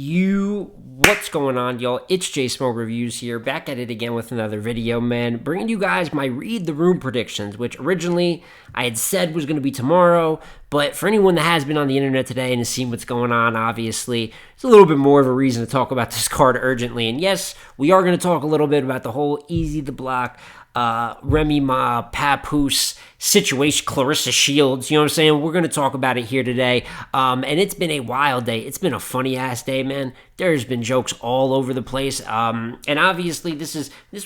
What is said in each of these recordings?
What's going on, y'all? It's J Smoke Reviews here, back at it again with another video, man. Bringing you guys my Read the Room predictions, which originally I had said was going to be tomorrow, but for anyone that has been on the internet today and has seen what's going on, obviously, it's a little bit more of a reason to talk about this card urgently. And yes, we are going to talk a little bit about the whole Eazy the Block, Remy Ma, Papoose situation, Clarissa Shields, you know what I'm saying? We're going to talk about it here today. And it's been a wild day. It's been a funny ass day, man. There's been jokes all over the place. And obviously this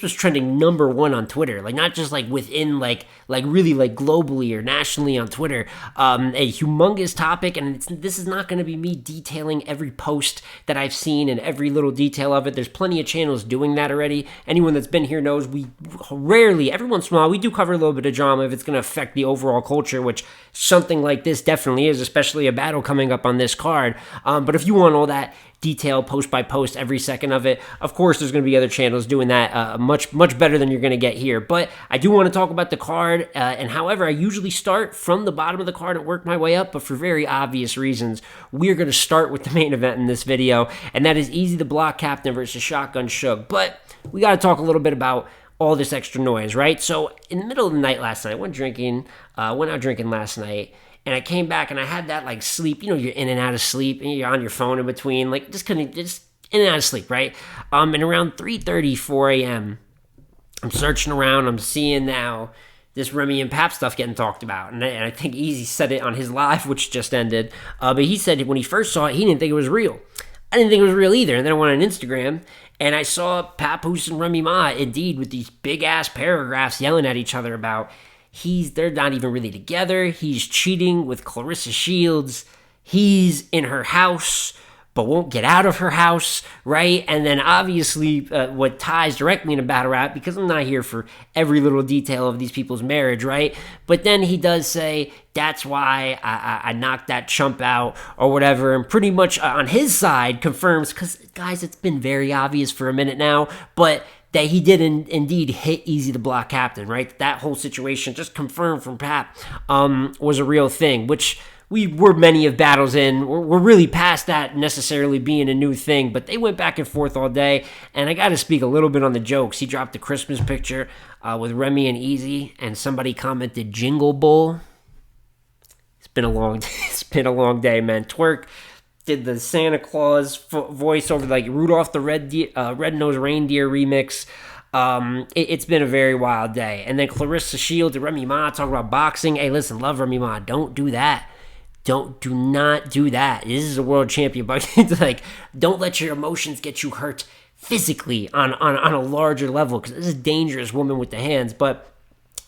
was trending #1 on Twitter. Like, not just like within like really like globally or nationally on Twitter. A humongous topic, and this is not going to be me detailing every post that I've seen and every little detail of it. There's plenty of channels doing that already. Anyone that's been here knows we rarely, every once in a while, we do cover a little bit of drama if it's going to affect the overall culture, which something like this definitely is, especially a battle coming up on this card. But if you want all that detail post by post, every second of it, of course there's going to be other channels doing that much better than you're going to get here. But I do want to talk about the card, and however, I usually start from the bottom of the card and work my way up, but for very obvious reasons, we're going to start with the main event in this video, and that is Eazy the Block Captain versus Shotgun Suge. But we got to talk a little bit about all this extra noise, right? So in the middle of the night last night, I went out drinking last night, and I came back and I had that like sleep, you know, you're in and out of sleep and you're on your phone in between, like just in and out of sleep, right? And around 3:30, 4 a.m., I'm searching around, I'm seeing now this Remy and Pap stuff getting talked about. And I think Eazy said it on his live, which just ended. But he said when he first saw it, he didn't think it was real. I didn't think it was real either. And then I went on Instagram and I saw Papoose and Remy Ma, indeed, with these big ass paragraphs yelling at each other about they're not even really together. He's cheating with Clarissa Shields. He's in her house, but won't get out of her house, right? And then obviously what ties directly into battle rap, because I'm not here for every little detail of these people's marriage, right? But then he does say, that's why I knocked that chump out or whatever, and pretty much on his side confirms, because guys, it's been very obvious for a minute now, but that he did indeed hit Eazy the Block Captain, right? That whole situation just confirmed from Pap was a real thing, which we were many of battles in. We're really past that necessarily being a new thing, but they went back and forth all day, and I got to speak a little bit on the jokes. He dropped a Christmas picture with Remy and Eazy, and somebody commented Jingle Bull. It's been a long day, man. Twerk did the Santa Claus voice over like Rudolph the Red-Nosed Reindeer remix. It's been a very wild day. And then Clarissa Shields and Remy Ma talking about boxing. Hey, listen, love Remy Ma. Don't do that. Do not do that. This is a world champion, but like, don't let your emotions get you hurt physically on a larger level, because this is a dangerous woman with the hands. But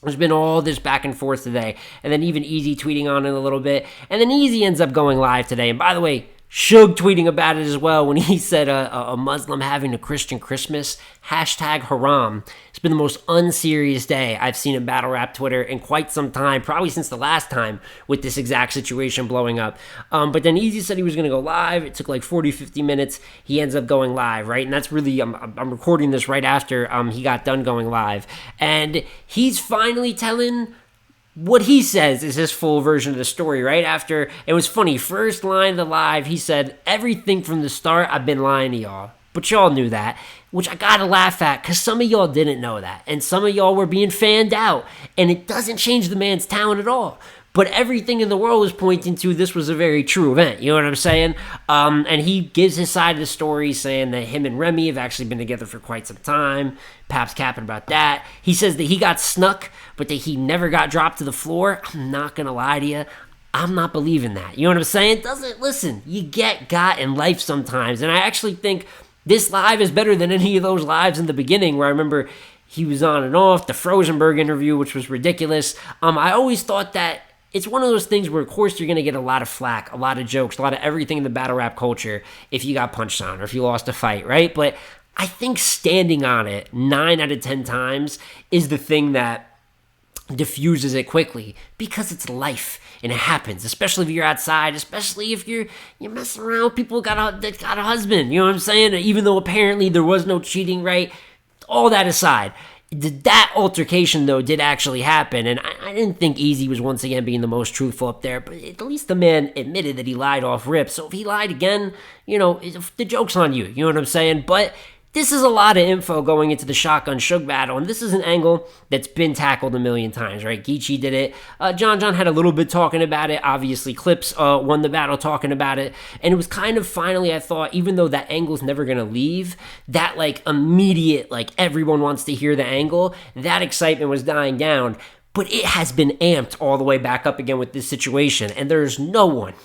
there's been all this back and forth today, and then even Eazy tweeting on it a little bit, and then Eazy ends up going live today. And by the way, Suge tweeting about it as well when he said a Muslim having a Christian Christmas, #haram. It's been the most unserious day I've seen in battle rap Twitter in quite some time, probably since the last time with this exact situation blowing up. But then Eazy said he was going to go live. It took like 40, 50 minutes. He ends up going live, right? And that's really, I'm recording this right after he got done going live. And he's finally telling what he says is his full version of the story, right? After, it was funny, first line of the live, he said, everything from the start, I've been lying to y'all. But y'all knew that, which I gotta laugh at, because some of y'all didn't know that. And some of y'all were being fanned out. And it doesn't change the man's talent at all. But everything in the world was pointing to this was a very true event. You know what I'm saying? And he gives his side of the story, saying that him and Remy have actually been together for quite some time. Pap's capping about that. He says that he got snuck, but that he never got dropped to the floor. I'm not going to lie to you. I'm not believing that. You know what I'm saying? Listen, you get got in life sometimes. And I actually think this live is better than any of those lives in the beginning where I remember he was on and off. The Frozenberg interview, which was ridiculous. I always thought that it's one of those things where, of course, you're going to get a lot of flack, a lot of jokes, a lot of everything in the battle rap culture if you got punched on or if you lost a fight, right? But I think standing on it 9 out of 10 times is the thing that diffuses it quickly, because it's life and it happens, especially if you're outside, especially if you're messing around with people that got a husband, you know what I'm saying? Even though apparently there was no cheating, right? All that aside, That altercation, though, did actually happen, and I didn't think Eazy was once again being the most truthful up there, but at least the man admitted that he lied off rip, so if he lied again, the joke's on you, you know what I'm saying? But this is a lot of info going into the Shotgun Suge battle, and this is an angle that's been tackled a million times, right? Geechee did it. John had a little bit talking about it. Obviously, Clips won the battle talking about it, and it was kind of finally, I thought, even though that angle's never going to leave, that, immediate, everyone wants to hear the angle, that excitement was dying down, but it has been amped all the way back up again with this situation, and there's no one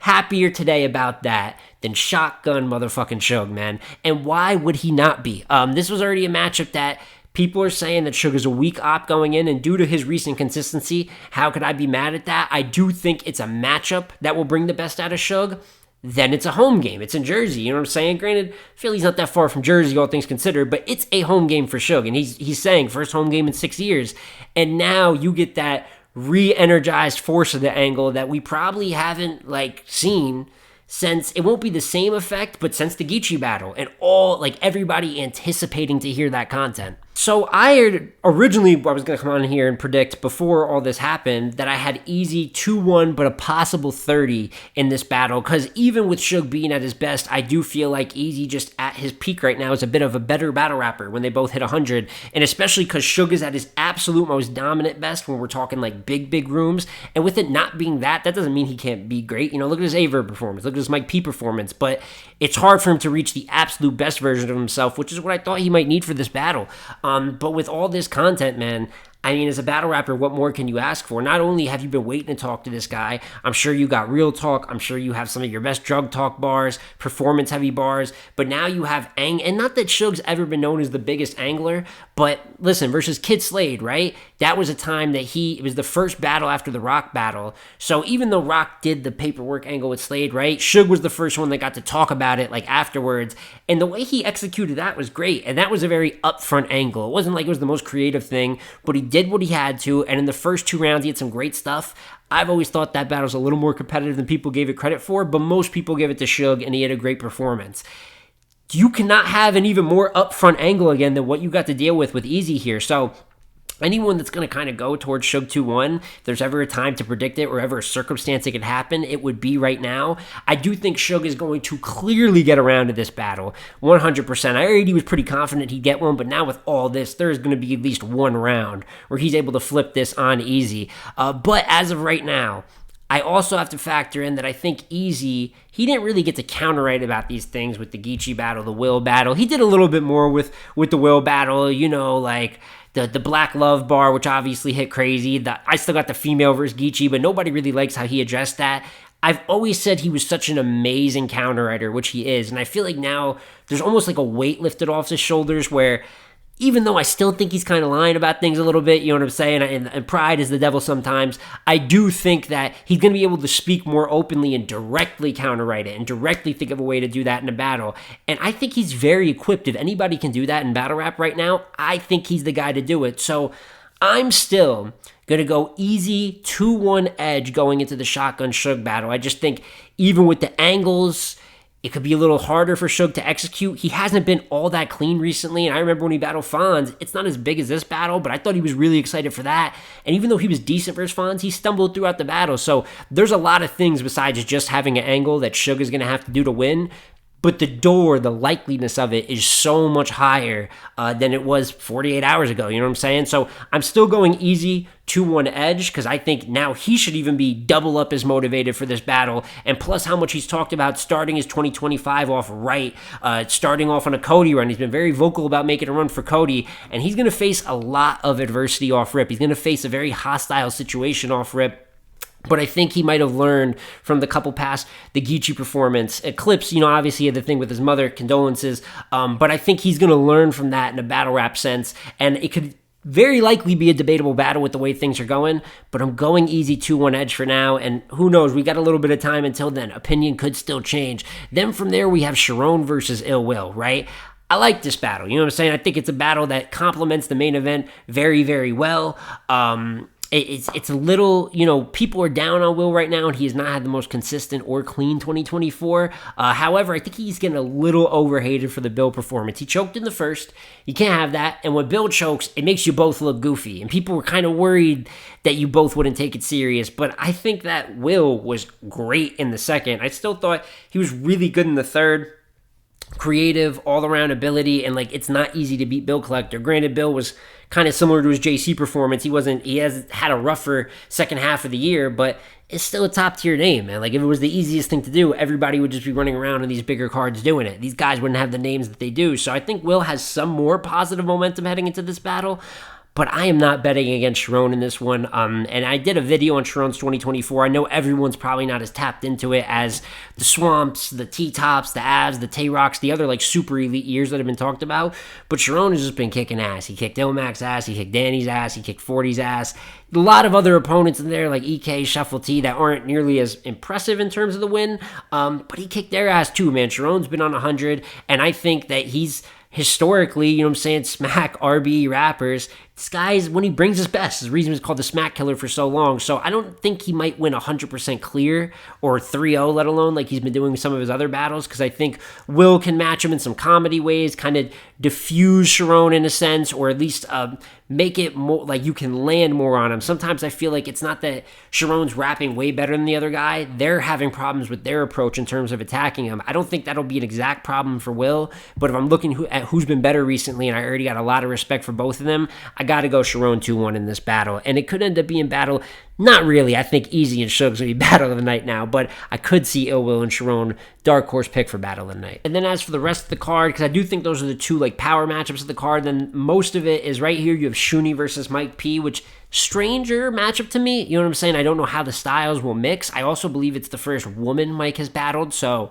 happier today about that than Shotgun motherfucking Suge, man. And why would he not be? This was already a matchup that people are saying that Suge is a weak op going in, and due to his recent consistency, how could I be mad at that? I do think it's a matchup that will bring the best out of Suge. Then it's a home game. It's in Jersey, you know what I'm saying? Granted, Philly's not that far from Jersey, all things considered, but it's a home game for Suge, and he's saying first home game in 6 years, and now you get that re-energized force of the angle that we probably haven't seen since, it won't be the same effect, but since the Geechee battle, and everybody anticipating to hear that content. So I was going to come on here and predict before all this happened that I had Eazy 2-1, but a possible 30 in this battle, because even with Suge being at his best, I do feel like Eazy just at his peak right now is a bit of a better battle rapper when they both hit 100, and especially because Suge is at his absolute most dominant best when we're talking big rooms, and with it not being that doesn't mean he can't be great. Look at his Averb performance, look at his Mike P performance, but it's hard for him to reach the absolute best version of himself, which is what I thought he might need for this battle. But with all this content, man, as a battle rapper, what more can you ask for? Not only have you been waiting to talk to this guy, I'm sure you got real talk, I'm sure you have some of your best drug talk bars, performance-heavy bars, but now you have and not that Suge's ever been known as the biggest angler, but listen, versus Kid Slade, right? That was a time that it was the first battle after the Rock battle, so even though Rock did the paperwork angle with Slade, right, Suge was the first one that got to talk about it, afterwards, and the way he executed that was great, and that was a very upfront angle. It wasn't like it was the most creative thing, but he did what he had to, and in the first 2 rounds, he had some great stuff. I've always thought that battle's a little more competitive than people gave it credit for, but most people give it to Suge, and he had a great performance. You cannot have an even more upfront angle again than what you got to deal with Eazy here, so anyone that's going to kind of go towards Suge 2-1, if there's ever a time to predict it or ever a circumstance it could happen, it would be right now. I do think Suge is going to clearly get around to this battle, 100%. I already was pretty confident he'd get one, but now with all this, there's going to be at least one round where he's able to flip this on Eazy. But as of right now, I also have to factor in that I think Eazy, he didn't really get to counter-right about these things with the Geechee battle, the Will battle. He did a little bit more with the Will battle, the Black Love bar, which obviously hit crazy. I still got the female versus Geechee, but nobody really likes how he addressed that. I've always said he was such an amazing counter-writer, which he is, and I feel like now there's almost a weight lifted off his shoulders where even though I still think he's kind of lying about things a little bit, you know what I'm saying, and pride is the devil sometimes, I do think that he's going to be able to speak more openly and directly counter-right it and directly think of a way to do that in a battle. And I think he's very equipped. If anybody can do that in battle rap right now, I think he's the guy to do it. So I'm still going to go Eazy 2-1 edge going into the Shotgun Suge battle. I just think even with the angles, it could be a little harder for Suge to execute. He hasn't been all that clean recently, and I remember when he battled Fonz, it's not as big as this battle, but I thought he was really excited for that. And even though he was decent versus Fonz, he stumbled throughout the battle. So there's a lot of things besides just having an angle that Suge is going to have to do to win. But the likeliness of it is so much higher than it was 48 hours ago, you know what I'm saying? So I'm still going Eazy 2-1 edge because I think now he should even be double up as motivated for this battle. And plus how much he's talked about starting his 2025 off right, starting off on a Cody run. He's been very vocal about making a run for Cody, and he's going to face a lot of adversity off rip. He's going to face a very hostile situation off rip. But I think he might have learned from the couple past the Geechee performance. Eclipse, obviously he had the thing with his mother, condolences. But I think he's going to learn from that in a battle rap sense. And it could very likely be a debatable battle with the way things are going. But I'm going Eazy 2-1 edge for now. And who knows, we got a little bit of time until then. Opinion could still change. Then from there, we have Sharon versus Ill Will, right? I like this battle. You know what I'm saying? I think it's a battle that complements the main event very, very well. it's a little, people are down on Will right now, and he has not had the most consistent or clean 2024. However, I think he's getting a little overhated for the Bill performance. He choked in the first. You can't have that. And when Bill chokes, it makes you both look goofy. And people were kind of worried that you both wouldn't take it serious. But I think that Will was great in the second. I still thought he was really good in the third. Creative, all-around ability, and it's not easy to beat Bill Collector. Granted, Bill was kind of similar to his JC performance. He has had a rougher second half of the year, but it's still a top-tier name, man. If it was the easiest thing to do, everybody would just be running around in these bigger cards doing it. These guys wouldn't have the names that they do. So I think Will has some more positive momentum heading into this battle. But I am not betting against Sharon in this one. And I did a video on Sharon's 2024. I know everyone's probably not as tapped into it as the Swamps, the T-Tops, the Avs, the Tay-Rocks, the other super elite years that have been talked about. But Sharon has just been kicking ass. He kicked Ilmac's ass. He kicked Danny's ass. He kicked 40's ass. A lot of other opponents in there like EK, Shuffle T that aren't nearly as impressive in terms of the win. But he kicked their ass too, man. Sharon's been on 100. And I think that he's historically, smack RB rappers. This guy's, when he brings his best, the reason he's called the smack killer for so long. So I don't think he might win 100% clear or 3-0, let alone like he's been doing some of his other battles, because I think Will can match him in some comedy ways, kind of diffuse Sharon in a sense, or at least make it more like you can land more on him. Sometimes I feel like it's not that Sharon's rapping way better than the other guy. They're having problems with their approach in terms of attacking him. I don't think that'll be an exact problem for Will, but if I'm looking at who's been better recently, and I already got a lot of respect for both of them, I got to go Sharon 2-1 in this battle. And it could end up being battle, not really. I think Eazy and Suge's going to be battle of the night now, but I could see Ill Will and Sharon dark horse pick for battle of the night. And then as for the rest of the card, because I do think those are the two power matchups of the card, then most of it is right here. You have Shuni versus Mike P, which stranger matchup to me. You know what I'm saying? I don't know how the styles will mix. I also believe it's the first woman Mike has battled, so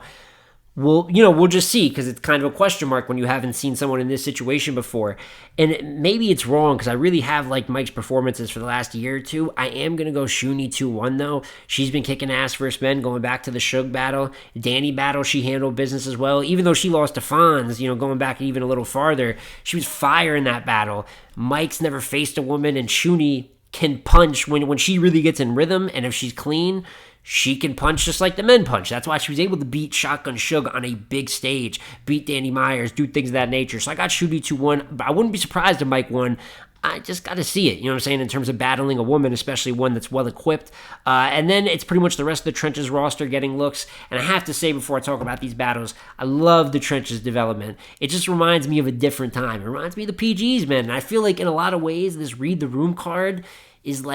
we'll just see, because it's kind of a question mark when you haven't seen someone in this situation before. And maybe it's wrong, because I really have liked Mike's performances for the last year or two. I am going to go Shuni 2-1, though. She's been kicking ass versus men, going back to the Suge battle. Danny battle, she handled business as well. Even though she lost to Fonz, going back even a little farther, she was fire in that battle. Mike's never faced a woman, and Shuni can punch when she really gets in rhythm, and if she's clean, she can punch just like the men punch. That's why she was able to beat Shotgun Suge on a big stage, beat Danny Myers, do things of that nature. So I got Shooty 2-1, but I wouldn't be surprised if Mike won. I just got to see it, in terms of battling a woman, especially one that's well-equipped. And then it's pretty much the rest of the Trenches roster getting looks. And I have to say before I talk about these battles, I love the Trenches development. It just reminds me of a different time. It reminds me of the PGs, man. And I feel like in a lot of ways, this Read the Room card is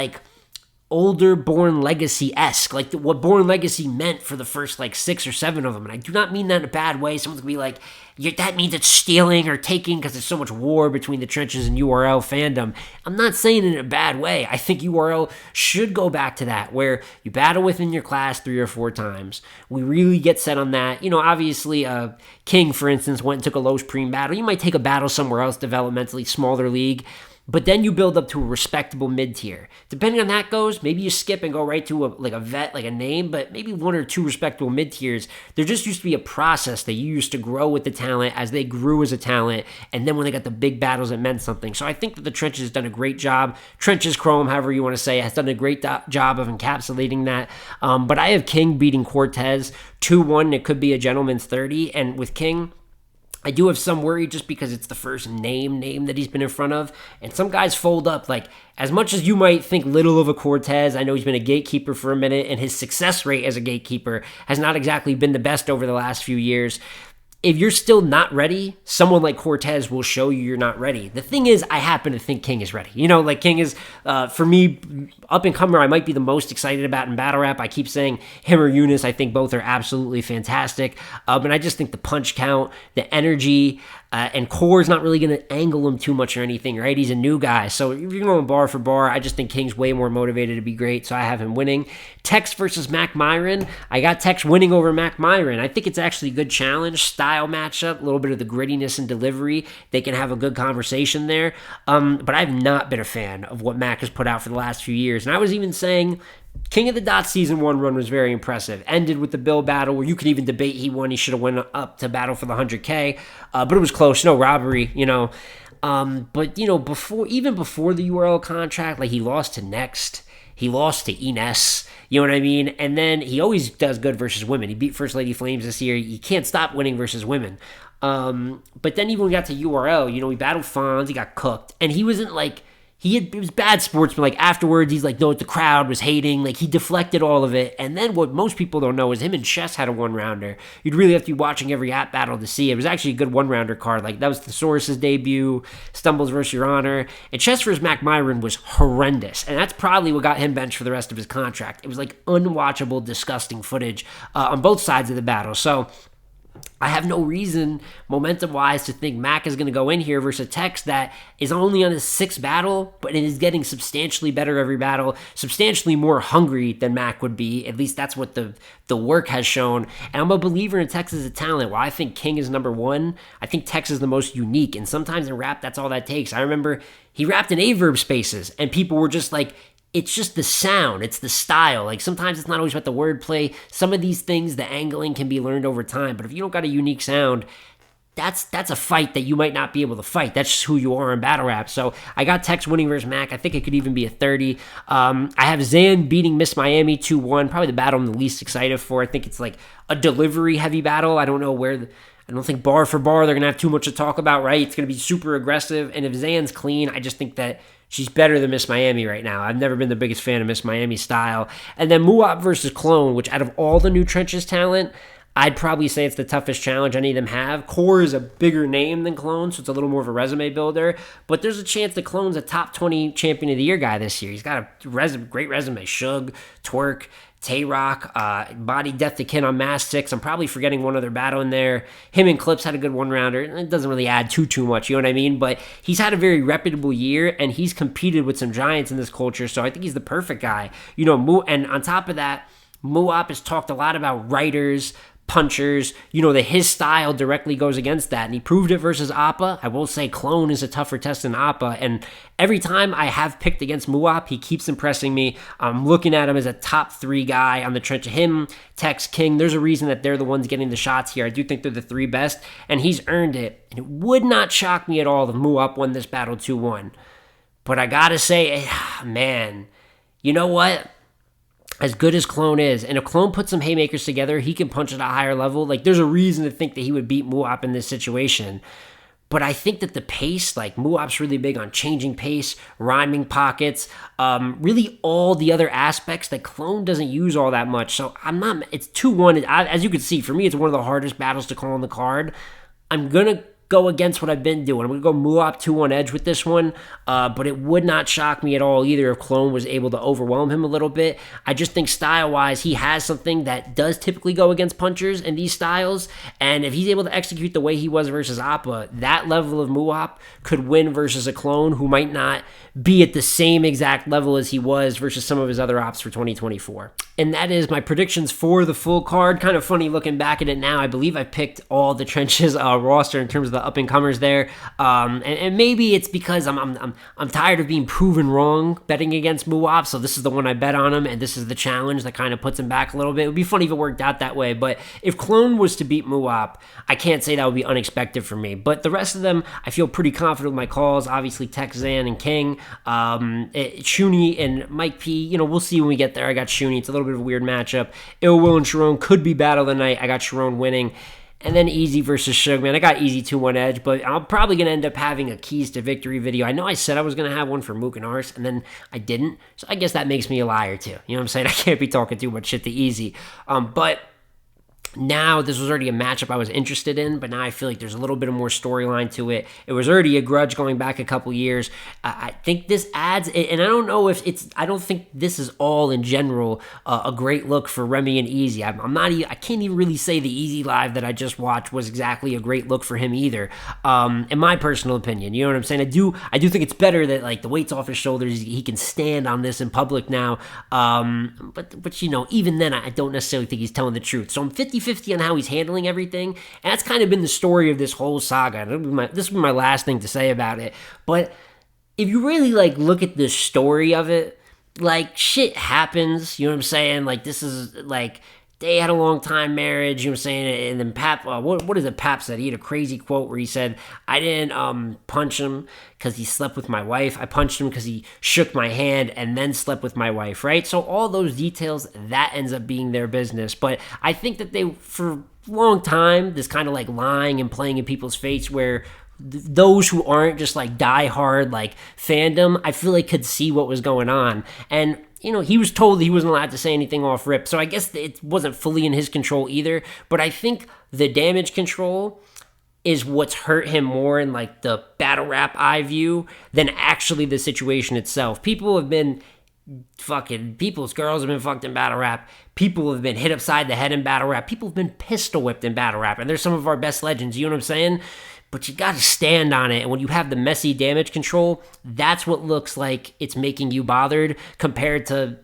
older Born Legacy-esque, what Born Legacy meant for the first 6 or 7 of them. And I do not mean that in a bad way. Someone's gonna be like, that means it's stealing or taking because there's so much war between the Trenches and URL fandom. I'm not saying it in a bad way. I think URL should go back to that, where you battle within your class 3 or 4 times. We really get set on that. Obviously, King, for instance, went and took a low Supreme battle. You might take a battle somewhere else, developmentally, smaller league, but then you build up to a respectable mid-tier. Depending on that goes, maybe you skip and go right to a vet, a name, but maybe 1 or 2 respectable mid-tiers. There just used to be a process that you used to grow with the talent as they grew as a talent, and then when they got the big battles, it meant something. So I think that the Trenches has done a great job. Trenches Chrome, however you want to say, has done a great job of encapsulating that. But I have King beating Cortez 2-1. It could be a gentleman's 30, and with King, I do have some worry just because it's the first name that he's been in front of. And some guys fold up. As much as you might think little of a Cortez, I know he's been a gatekeeper for a minute, and his success rate as a gatekeeper has not exactly been the best over the last few years. If you're still not ready, someone like Cortez will show you you're not ready. The thing is, I happen to think King is ready. King is, for me, up-and-comer, I might be the most excited about in battle rap. I keep saying him or Eunice. I think both are absolutely fantastic. But I just think the punch count, the energy, and Core's not really going to angle him too much or anything, right? He's a new guy. So if you're going bar for bar, I just think King's way more motivated to be great, so I have him winning. Tex versus Mac Myron. I got Tex winning over Mac Myron. I think it's actually a good challenge, style matchup, a little bit of the grittiness and delivery. They can have a good conversation there. But I've not been a fan of what Mac has put out for the last few years. And I was even saying King of the Dot Season 1 run was very impressive. Ended with the Bill battle where you could even debate he won. He should have went up to battle for the 100K. But it was close. No robbery, But even before the URL contract, like he lost to Next, he lost to Ines. You know what I mean? And then he always does good versus women. He beat First Lady Flames this year. He can't stop winning versus women. But then even when we got to URL, he battled Fonz, he got cooked, and he wasn't like, it was bad sportsman. Like afterwards, he's like, no, the crowd was hating. Like he deflected all of it. And then what most people don't know is him and Chess had a 1-rounder. You'd really have to be watching every app battle to see it. It was actually a good 1-rounder card. Like that was Thesaurus' debut, Stumbles versus Your Honor. And Chess versus Mac Myron was horrendous. And that's probably what got him benched for the rest of his contract. It was like unwatchable, disgusting footage on both sides of the battle. So I have no reason, momentum-wise, to think Mac is going to go in here versus a Tex that is only on his 6th battle, but it is getting substantially better every battle, substantially more hungry than Mac would be. At least that's what the work has shown. And I'm a believer in Tex as a talent. While I think King is number 1, I think Tex is the most unique. And sometimes in rap, that's all that takes. I remember he rapped in Averb spaces, and people were just like, it's just the sound, it's the style. Like sometimes it's not always about the wordplay. Some of these things, the angling can be learned over time. But if you don't got a unique sound, that's a fight that you might not be able to fight. That's just who you are in battle rap. So I got Tex winning versus Mac. I think it could even be a 30. I have Zan beating Miss Miami 2-1. Probably the battle I'm the least excited for. I think it's like a delivery heavy battle. I don't know where I don't think bar for bar they're going to have too much to talk about, right? It's going to be super aggressive. And if Zan's clean, I just think that she's better than Miss Miami right now. I've never been the biggest fan of Miss Miami's style. And then Muop versus Clone, which out of all the new Trenches talent, I'd probably say it's the toughest challenge any of them have. Core is a bigger name than Clone, so it's a little more of a resume builder. But there's a chance that Clone's a top 20 Champion of the Year guy this year. He's got a great resume. Suge, Twerk, Tay-Rock, Body Death to Kin on Mass 6. I'm probably forgetting one other battle in there. Him and Clips had a good 1-rounder. It doesn't really add too much, you know what I mean? But he's had a very reputable year, and he's competed with some giants in this culture, so I think he's the perfect guy. And on top of that, Muop has talked a lot about writers, punchers, that his style directly goes against that, and he proved it versus Appa. I will say Clone is a tougher test than Appa, and every time I have picked against Muop, he keeps impressing me. I'm looking at him as a top 3 guy on the trench. Him, Tex, King, there's a reason that they're the ones getting the shots here. I do think they're the 3 best, and he's earned it, and it would not shock me at all if Muop won this battle 2-1. But I gotta say, man, you know what? As good as Clone is, and if Clone puts some haymakers together, he can punch at a higher level. Like, there's a reason to think that he would beat Muop in this situation. But I think that the pace, like Muop's really big on changing pace, rhyming pockets, really all the other aspects that Clone doesn't use all that much. So it's 2-1. As you can see, for me, it's one of the hardest battles to call on the card. I'm going to go against what I've been doing. I'm going to go Muop 2-1 edge with this one, but it would not shock me at all either if Clone was able to overwhelm him a little bit. I just think style-wise, he has something that does typically go against punchers in these styles, and if he's able to execute the way he was versus Appa, that level of Muop could win versus a Clone who might not be at the same exact level as he was versus some of his other ops for 2024. And that is my predictions for the full card. Kind of funny looking back at it now. I believe I picked all the Trenches roster in terms of the up and comers there, and maybe it's because I'm tired of being proven wrong betting against Muop. So this is the one I bet on him, and this is the challenge that kind of puts him back a little bit. It would be funny if it worked out that way, but if Clone was to beat Muop, I can't say that would be unexpected for me. But the rest of them, I feel pretty confident with my calls. Obviously, Tex, Zan, and King, Shuni and Mike P. We'll see when we get there. I got Shuni. It's a little bit of a weird matchup. Ill Will and Sharon could be battle of the night. I got Sharon winning. And then Eazy versus Suge, man. I got Eazy 2-1 edge, but I'm probably going to end up having a Keys to Victory video. I know I said I was going to have one for Mook and Ars, and then I didn't. So I guess that makes me a liar, too. You know what I'm saying? I can't be talking too much shit to Eazy. But now, this was already a matchup I was interested in, but now I feel like there's a little bit of more storyline to it. It was already a grudge going back a couple years. I think this adds, and I don't know if I don't think this is all in general a great look for Remy and Eazy. I can't even really say the Eazy live that I just watched was exactly a great look for him either, in my personal opinion. You know what I'm saying? I do think it's better that like the weight's off his shoulders. He can stand on this in public now. But even then, I don't necessarily think he's telling the truth. So I'm 50-50 on how he's handling everything, and that's kind of been the story of this whole saga. This will be my last thing to say about it, but if you really like look at the story of it, like shit happens, you know what I'm saying? Like this is like they had a long time marriage, you know what I'm saying? And then Pap, what is it Pap said? He had a crazy quote where he said, I didn't punch him because he slept with my wife. I punched him because he shook my hand and then slept with my wife, right? So all those details, that ends up being their business. But I think that they, for a long time, this kind of like lying and playing in people's face where those who aren't just like die hard like fandom, I feel like could see what was going on. And he was told he wasn't allowed to say anything off rip, so I guess it wasn't fully in his control either. But I think the damage control is what's hurt him more in like the battle rap eye view than actually the situation itself. People's girls have been fucked in battle rap. People have been hit upside the head in battle rap. People have been pistol whipped in battle rap, and they're some of our best legends, you know what I'm saying? But you got to stand on it. And when you have the messy damage control, that's what looks like it's making you bothered compared to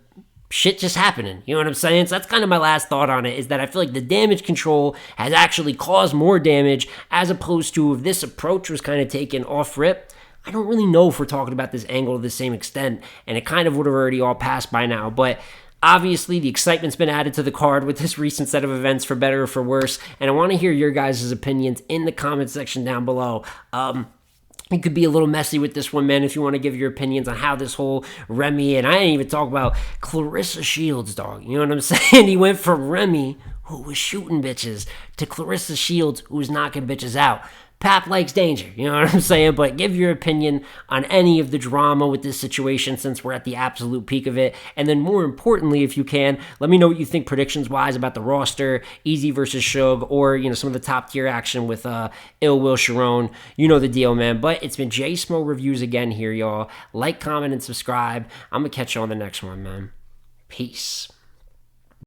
shit just happening. You know what I'm saying? So that's kind of my last thought on it, is that I feel like the damage control has actually caused more damage, as opposed to if this approach was kind of taken off rip. I don't really know if we're talking about this angle to the same extent, and it kind of would have already all passed by now. But obviously, the excitement's been added to the card with this recent set of events, for better or for worse, and I want to hear your guys' opinions in the comment section down below. It could be a little messy with this one, man, if you want to give your opinions on how this whole Remy, and I didn't even talk about Clarissa Shields, dog. You know what I'm saying? He went from Remy, who was shooting bitches, to Clarissa Shields, who was knocking bitches out. Pap likes danger, you know what I'm saying? But give your opinion on any of the drama with this situation, since we're at the absolute peak of it. And then more importantly, if you can, let me know what you think predictions-wise about the roster, Eazy versus Suge, or, some of the top-tier action with Ill Will Sharon. You know the deal, man. But it's been J Smo Reviews again here, y'all. Like, comment, and subscribe. I'm going to catch you on the next one, man. Peace.